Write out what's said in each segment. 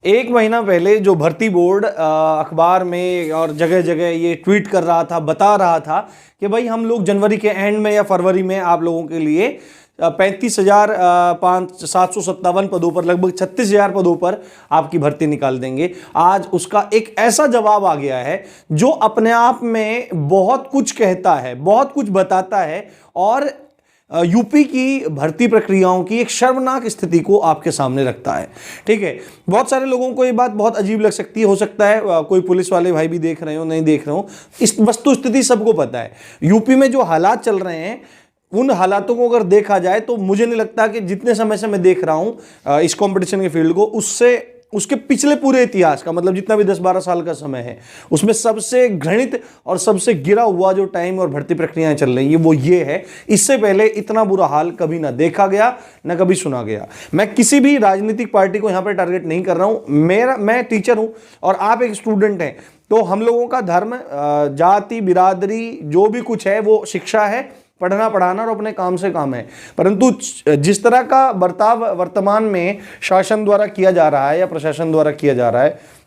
एक महीना पहले जो भर्ती बोर्ड अखबार में और जगह जगह ये ट्वीट कर रहा था, बता रहा था कि भाई हम लोग जनवरी के एंड में या फरवरी में आप लोगों के लिए 35,757 पदों पर, लगभग 36,000 पदों पर आपकी भर्ती निकाल देंगे। आज उसका एक ऐसा जवाब आ गया है जो अपने आप में बहुत कुछ कहता है, बहुत कुछ बताता है और यूपी की भर्ती प्रक्रियाओं की एक शर्मनाक स्थिति को आपके सामने रखता है। ठीक है, बहुत सारे लोगों को ये बात बहुत अजीब लग सकती है, हो सकता है कोई पुलिस वाले भाई भी देख रहे हो, नहीं देख रहे हो, इस वस्तु स्थिति सबको पता है। यूपी में जो हालात चल रहे हैं उन हालातों को अगर देखा जाए तो मुझे नहीं लगता कि जितने समय से मैं देख रहा हूं इस कंपटीशन के फील्ड को, उससे उसके पिछले पूरे इतिहास का, मतलब जितना भी 10-12 साल का समय है, उसमें सबसे घृणित और सबसे गिरा हुआ जो टाइम और भर्ती प्रक्रियाएं चल रही है वो ये है। इससे पहले इतना बुरा हाल कभी ना देखा गया, ना कभी सुना गया। मैं किसी भी राजनीतिक पार्टी को यहां पर टारगेट नहीं कर रहा हूं। मैं टीचर हूं और आप एक स्टूडेंट हैं, तो हम लोगों का धर्म, जाति, बिरादरी, जो भी कुछ है वो शिक्षा है, पढ़ना पढ़ाना और अपने काम से काम है। परंतु जिस तरह का बर्ताव वर्तमान में शासन द्वारा किया जा रहा है या प्रशासन द्वारा किया जा रहा है,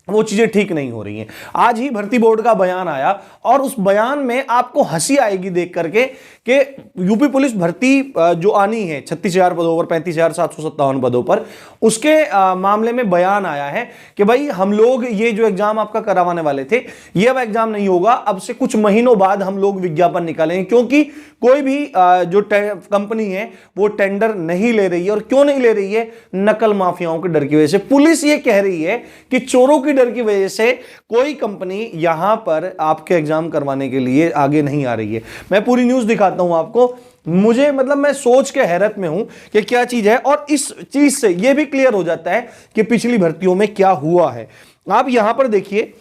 वो चीजें ठीक नहीं हो रही हैं। आज ही भर्ती बोर्ड का बयान आया और उस बयान में आपको हंसी आएगी देख करके कि यूपी पुलिस भर्ती जो आनी है 36,000 पदों पर, 35,757 पदों पर, उसके मामले में बयान आया है कि भाई हम लोग ये जो एग्जाम आपका करवाने वाले थे, ये अब एग्जाम नहीं होगा, अब से कुछ महीनों बाद हम लोग विज्ञापन निकालेंगे, क्योंकि कोई भी जो कंपनी है वो टेंडर नहीं ले रही है। और क्यों नहीं ले रही है? नकल माफियाओं के डर की वजह से। पुलिस ये कह रही है कि चोरों की डर की वजह से कोई कंपनी यहां पर आपके एग्जाम करवाने के लिए आगे नहीं आ रही है। मैं पूरी न्यूज दिखाता हूं आपको। मुझे मतलब मैं सोच के हैरत में हूं कि क्या चीज है, और इस चीज से यह भी क्लियर हो जाता है कि पिछली भर्तियों में क्या हुआ है। आप यहां पर देखिए,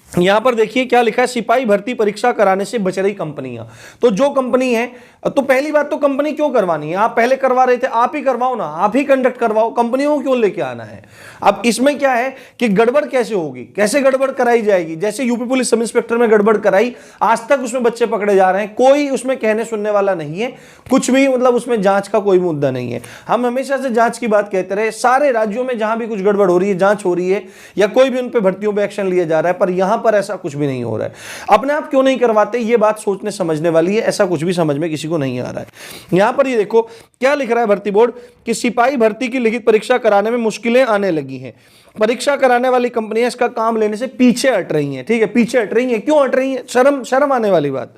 यहां पर देखिए क्या लिखा है, सिपाही भर्ती परीक्षा कराने से बच रही कंपनियां। तो जो कंपनी है, तो पहली बात तो कंपनी क्यों करवानी है? आप पहले करवा रहे थे, आप ही करवाओ ना, आप ही कंडक्ट करवाओ, कंपनियों को क्यों लेके आना है? अब इसमें क्या है कि गड़बड़ कैसे होगी, कैसे गड़बड़ कराई जाएगी? जैसे यूपी पुलिस सब इंस्पेक्टर में गड़बड़ कराई, आज तक उसमें बच्चे पकड़े जा रहे हैं, कोई उसमें कहने सुनने वाला नहीं है, कुछ भी, मतलब उसमें जांच का कोई मुद्दा नहीं है। हम हमेशा से जांच की बात कहते रहे, सारे राज्यों में जहां भी कुछ गड़बड़ हो रही है, जांच हो रही है, या कोई भी उन पर भर्तियों पर एक्शन लिया जा रहा है, पर यहां पर ऐसा कुछ भी नहीं हो रहा है। अपने आप क्यों नहीं करवाते, ये बात सोचने समझने वाली है। ऐसा कुछ भी समझ में किसी को नहीं आ रहा है। यहां पर ये देखो क्या लिख रहा है भर्ती बोर्ड कि सिपाही भर्ती की लिखित परीक्षा कराने में मुश्किलें आने लगी हैं। परीक्षा कराने वाली कंपनियां इसका काम लेने से पीछे हट रही हैं। ठीक है, पीछे हट रही हैं। क्यों हट रही हैं? शर्म आने वाली बात।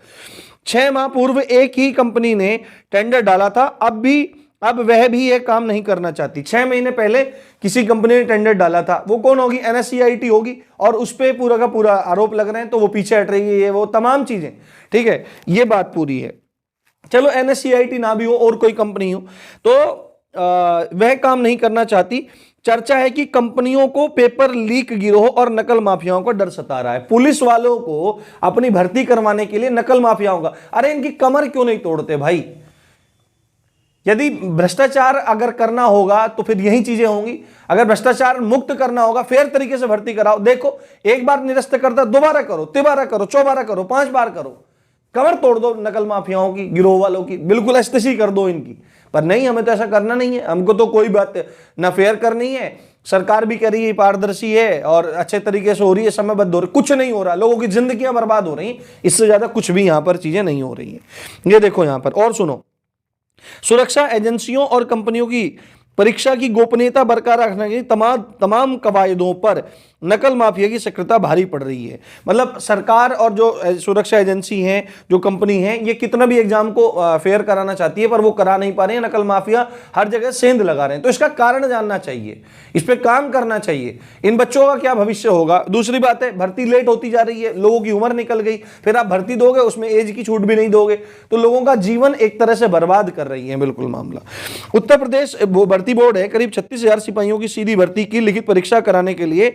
6 माह पूर्व एक ही कंपनी ने टेंडर डाला था, अब वह भी यह काम नहीं करना चाहती। 6 महीने पहले किसी कंपनी ने टेंडर डाला था, वो कौन होगी? NSCIT होगी, और उस पर पूरा का पूरा आरोप लग रहे हैं, तो वो पीछे हट रही है, ये वो तमाम चीजें। ठीक है, ये बात पूरी है। चलो NSCIT ना भी हो और कोई कंपनी हो, तो वह काम नहीं करना चाहती। चर्चा है कि कंपनियों को पेपर लीक गिरोह और नकल माफियाओं का डर सता रहा है। पुलिस वालों को अपनी भर्ती करवाने के लिए नकल माफियाओं का, अरे इनकी कमर क्यों नहीं तोड़ते भाई? यदि भ्रष्टाचार अगर करना होगा तो फिर यही चीजें होंगी। अगर भ्रष्टाचार मुक्त करना होगा, फेयर तरीके से भर्ती कराओ। देखो, एक बार निरस्त करता, दोबारा करो, तिबारा करो, चौबारा करो, 5 बार करो, कमर तोड़ दो नकल माफियाओं की, गिरोह वालों की, बिल्कुल एस्टेसी कर दो इनकी। पर नहीं, हमें तो ऐसा करना नहीं है। हमको तो कोई बात ना फेयर करनी है, सरकार भी कह रही है पारदर्शी है और अच्छे तरीके से हो रही है, समयबद्ध हो रही है, कुछ नहीं हो रहा, लोगों की जिंदगियां बर्बाद हो रही हैं। इससे ज्यादा कुछ भी यहां पर चीजें नहीं हो रही है। ये देखो यहां पर, और सुनो, सुरक्षा एजेंसियों और कंपनियों की परीक्षा की गोपनीयता बरकरार रखने की तमाम कवायदों पर नकल माफिया की सक्रियता भारी पड़ रही है। मतलब सरकार और जो सुरक्षा एजेंसी हैं, जो कंपनी है, ये कितना भी एग्जाम को फेयर कराना चाहती है, पर वो करा नहीं पा रही है। नकल माफिया हर जगह सेंध लगा रहे हैं। तो इसका कारण जानना चाहिए, इस पर काम करना चाहिए। इन बच्चों का क्या भविष्य होगा? दूसरी बात है, भर्ती लेट होती जा रही है, लोगों की उम्र निकल गई, फिर आप भर्ती दोगे, उसमें एज की छूट भी नहीं दोगे, तो लोगों का जीवन एक तरह से बर्बाद कर रही है। बिल्कुल मामला उत्तर प्रदेश भर्ती बोर्ड है करीब 36,000 सिपाहियों की सीधी भर्ती की लिखित परीक्षा कराने के लिए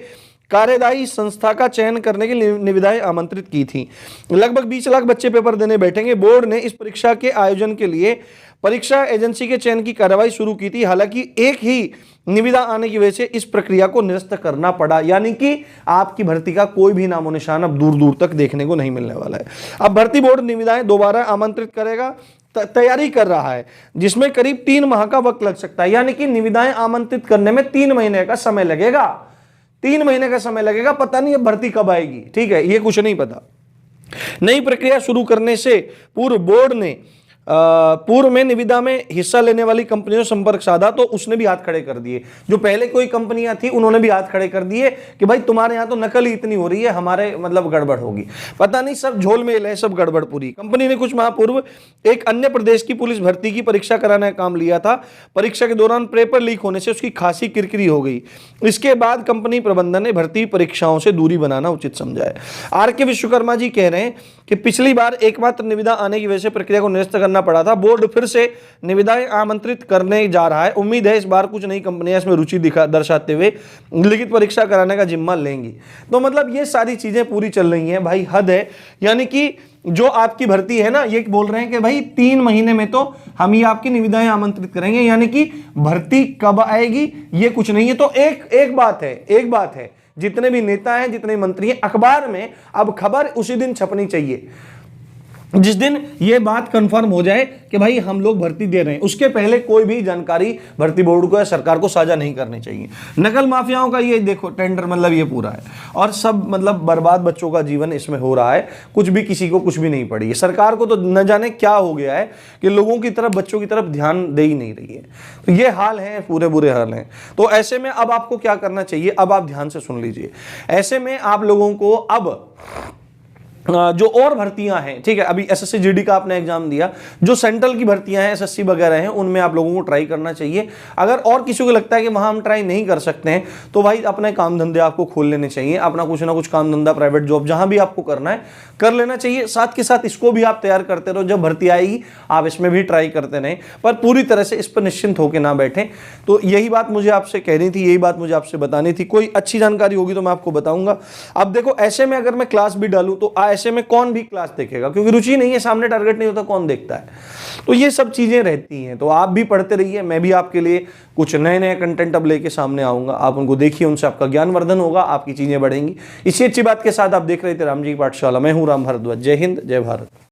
कार्यदायी संस्था का चयन करने की निविदाएं आमंत्रित की थी। लगभग 20 लाख बच्चे पेपर देने बैठेंगे। बोर्ड ने इस परीक्षा के आयोजन के लिए परीक्षा एजेंसी के चयन की कार्रवाई शुरू की थी। हालांकि एक ही निविदा आने की वजह से इस प्रक्रिया को निरस्त करना पड़ा, यानी कि आपकी भर्ती का कोई भी नामो निशान अब दूर दूर तक देखने को नहीं मिलने वाला है। अब भर्ती बोर्ड निविदाएं दोबारा आमंत्रित करेगा तैयारी कर रहा है, जिसमें करीब 3 माह का वक्त लग सकता है। यानी कि निविदाएं आमंत्रित करने में 3 महीने का समय लगेगा। 3 महीने का समय लगेगा। पता नहीं ये भर्ती कब आएगी, ठीक है, ये कुछ नहीं पता। नई प्रक्रिया शुरू करने से पूर्व बोर्ड ने पूर्व में निविदा में हिस्सा लेने वाली कंपनियों से संपर्क साधा, तो उसने भी हाथ खड़े कर दिए। जो पहले कोई कंपनियां थी उन्होंने भी हाथ खड़े कर दिए कि भाई तुम्हारे यहां तो नकल ही इतनी हो रही है, हमारे मतलब गड़बड़ होगी। पता नहीं, सब झोल मेल है, सब गड़बड़ पूरी। कंपनी ने कुछ माह पूर्व एक अन्य प्रदेश की पुलिस भर्ती की परीक्षा कराने का काम लिया था। परीक्षा के दौरान पेपर लीक होने से उसकी खासी किरकिरी हो गई। इसके बाद कंपनी प्रबंधन ने भर्ती परीक्षाओं से दूरी बनाना उचित समझा है। आर.के. विश्वकर्मा जी कह रहे हैं कि पिछली बार एकमात्र निविदा आने की वजह से प्रक्रिया को निरस्त करना पड़ा था। बोर्ड फिर से निविदाएं आमंत्रित करने जा रहा है। उम्मीद है इस बार कुछ नई कंपनियां इसमें रुचि दर्शाते हुए लिखित परीक्षा कराने का जिम्मा लेंगी। तो मतलब ये सारी चीजें पूरी चल रही हैं भाई, हद है। यानी कि जो आपकी भर्ती है ना, ये बोल रहे हैं कि भाई 3 महीने में तो हम ही आपकी निविदाएं आमंत्रित करेंगे। यानी कि भर्ती कब आएगी ये कुछ नहीं है। तो एक बात है, जितने भी नेता हैं, जितने मंत्री हैं, अखबार में अब खबर उसी दिन छपनी चाहिए जिस दिन ये बात कंफर्म हो जाए कि भाई हम लोग भर्ती दे रहे हैं। उसके पहले कोई भी जानकारी भर्ती बोर्ड को या सरकार को साझा नहीं करनी चाहिए। नकल माफियाओं का ये देखो टेंडर, मतलब ये पूरा है, और सब मतलब बर्बाद बच्चों का जीवन इसमें हो रहा है। कुछ भी किसी को कुछ भी नहीं पड़ी है। सरकार को तो न जाने क्या हो गया है कि लोगों की तरफ, बच्चों की तरफ ध्यान दे ही नहीं रही है। तो ये हाल है, पूरे बुरे हाल हैं। तो ऐसे में अब आपको क्या करना चाहिए, अब आप ध्यान से सुन लीजिए। ऐसे में आप लोगों को अब जो और भर्तियां हैं, ठीक है, अभी एसएससी जीडी का आपने एग्जाम दिया, जो सेंट्रल की भर्तियां हैं, एसएससी वगैरह हैं, उनमें आप लोगों को ट्राई करना चाहिए। अगर और किसी को लगता है कि वहां हम ट्राई नहीं कर सकते हैं, तो भाई अपने काम धंधे आपको खोल लेने चाहिए। अपना कुछ ना कुछ काम धंधा, प्राइवेट जॉब, जहां भी आपको करना है कर लेना चाहिए। साथ के साथ इसको भी आप तैयार करते रहो। जब भर्ती आएगी आप इसमें भी ट्राई करते रहें, पर पूरी तरह से इस पर निश्चिंत होकर ना बैठें। तो यही बात मुझे आपसे कहनी थी, यही बात मुझे आपसे बतानी थी। कोई अच्छी जानकारी होगी तो मैं आपको बताऊंगा। अब देखो, ऐसे में अगर मैं क्लास भी डालूं तो ऐसे में कौन भी क्लास देखेगा, क्योंकि रुचि नहीं है, सामने टारगेट नहीं होता, कौन देखता है। तो ये सब चीजें रहती हैं। तो आप भी पढ़ते रहिए, मैं भी आपके लिए कुछ नए नए कंटेंट अब लेके सामने आऊंगा। आप उनको देखिए, उनसे आपका ज्ञानवर्धन होगा, आपकी चीजें बढ़ेंगी। इसी अच्छी बात के साथ आप देख रहे थे राम जी की पाठशाला। मैं हूं राम भारद्वाज। जय हिंद, जय भारत।